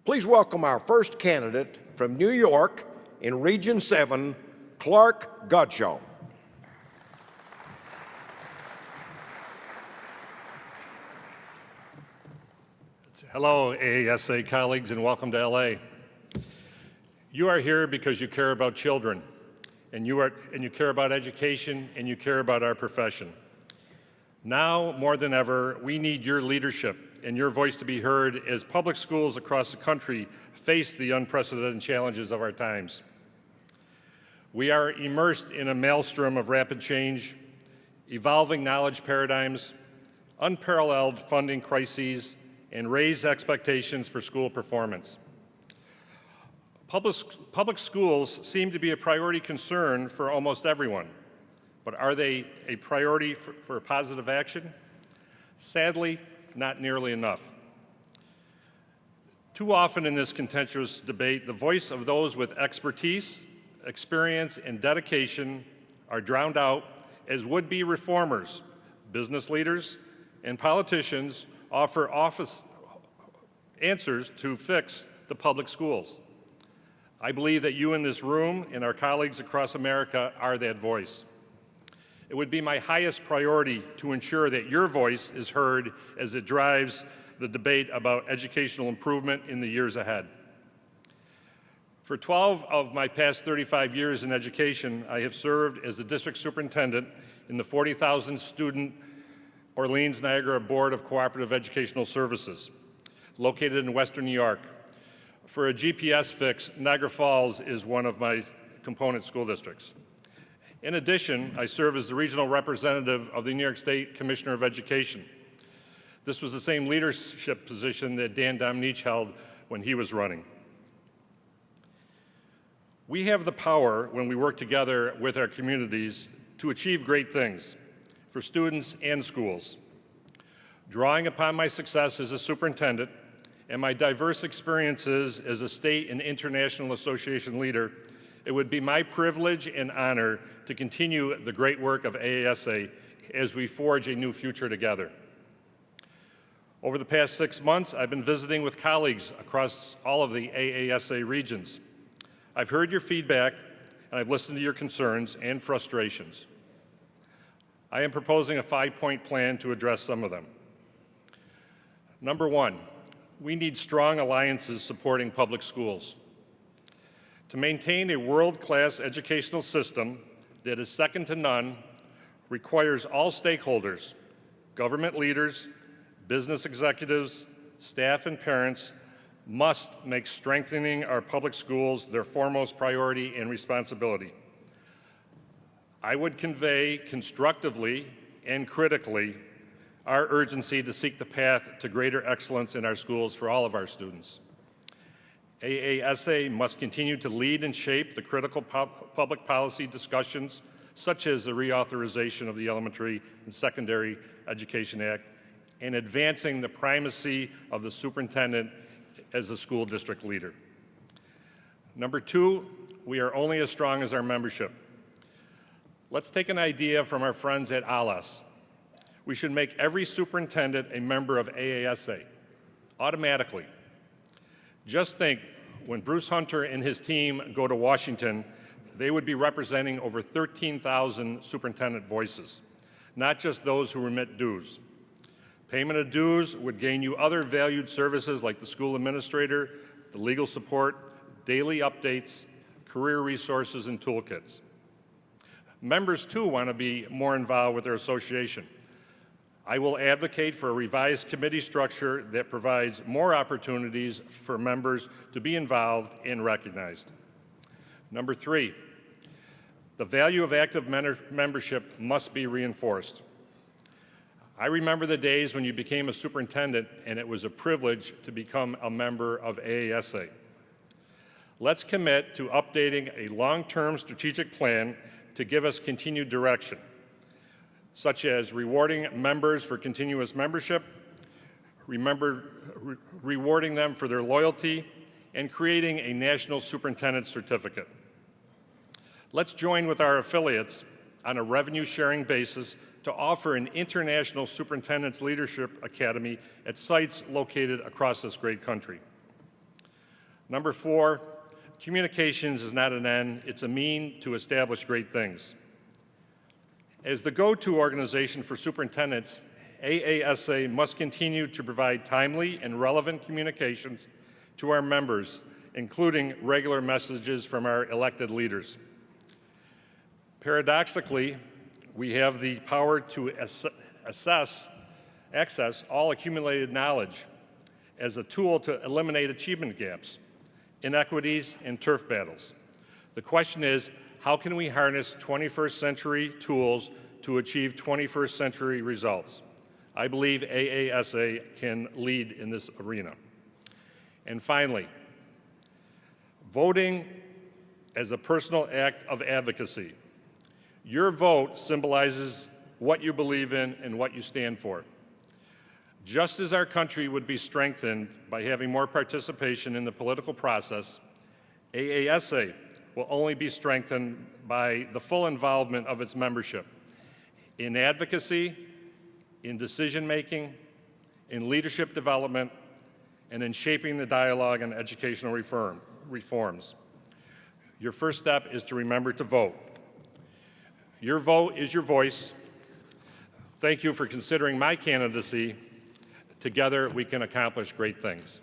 Please welcome our first candidate from New York in Region 7, Clark Godshall. Hello, AASA colleagues, and welcome to LA. You are here because you care about children, and you care about education, and you care about our profession. Now, more than ever, we need your leadership and your voice to be heard as public schools across the country face the unprecedented challenges of our times. We are immersed in a maelstrom of rapid change, evolving knowledge paradigms, unparalleled funding crises, and raised expectations for school performance. Public schools seem to be a priority concern for almost everyone, but are they a priority for positive action? Sadly, not nearly enough. Too often in this contentious debate, the voice of those with expertise, experience, and dedication are drowned out as would-be reformers, business leaders, and politicians offer answers to fix the public schools. I believe that you in this room and our colleagues across America are that voice. It would be my highest priority to ensure that your voice is heard as it drives the debate about educational improvement in the years ahead. For 12 of my past 35 years in education, I have served as the district superintendent in the 40,000 student Orleans-Niagara Board of Cooperative Educational Services, located in Western New York. For a GPS fix, Niagara Falls is one of my component school districts. In addition, I serve as the regional representative of the New York State Commissioner of Education. This was the same leadership position that Dan Domnich held when he was running. We have the power, when we work together with our communities, to achieve great things for students and schools. Drawing upon my success as a superintendent and my diverse experiences as a state and international association leader, it would be my privilege and honor to continue the great work of AASA as we forge a new future together. Over the past 6 months, I've been visiting with colleagues across all of the AASA regions. I've heard your feedback, and I've listened to your concerns and frustrations. I am proposing a 5-point plan to address some of them. Number one, we need strong alliances supporting public schools. To maintain a world-class educational system that is second to none requires all stakeholders, government leaders, business executives, staff, and parents must make strengthening our public schools their foremost priority and responsibility. I would convey constructively and critically our urgency to seek the path to greater excellence in our schools for all of our students. AASA must continue to lead and shape the critical public policy discussions, such as the reauthorization of the Elementary and Secondary Education Act, and advancing the primacy of the superintendent as a school district leader. Number two, we are only as strong as our membership. Let's take an idea from our friends at AASA. We should make every superintendent a member of AASA, automatically. Just think, when Bruce Hunter and his team go to Washington, they would be representing over 13,000 superintendent voices, not just those who remit dues. Payment of dues would gain you other valued services like the school administrator, the legal support, daily updates, career resources, and toolkits. Members, too, want to be more involved with their association. I will advocate for a revised committee structure that provides more opportunities for members to be involved and recognized. Number three, the value of active membership must be reinforced. I remember the days when you became a superintendent and it was a privilege to become a member of AASA. Let's commit to updating a long-term strategic plan to give us continued direction, such as rewarding members for continuous membership, rewarding them for their loyalty, and creating a national superintendent certificate. Let's join with our affiliates on a revenue-sharing basis to offer an international superintendent's leadership academy at sites located across this great country. Number 4, communications is not an end, it's a mean to establish great things. As the go-to organization for superintendents, AASA must continue to provide timely and relevant communications to our members, including regular messages from our elected leaders. Paradoxically, we have the power to access all accumulated knowledge as a tool to eliminate achievement gaps, inequities, and turf battles. The question is, how can we harness 21st century tools to achieve 21st century results? I believe AASA can lead in this arena. And finally, voting as a personal act of advocacy. Your vote symbolizes what you believe in and what you stand for. Just as our country would be strengthened by having more participation in the political process, AASA will only be strengthened by the full involvement of its membership in advocacy, in decision-making, in leadership development, and in shaping the dialogue on educational reforms. Your first step is to remember to vote. Your vote is your voice. Thank you for considering my candidacy. Together, we can accomplish great things.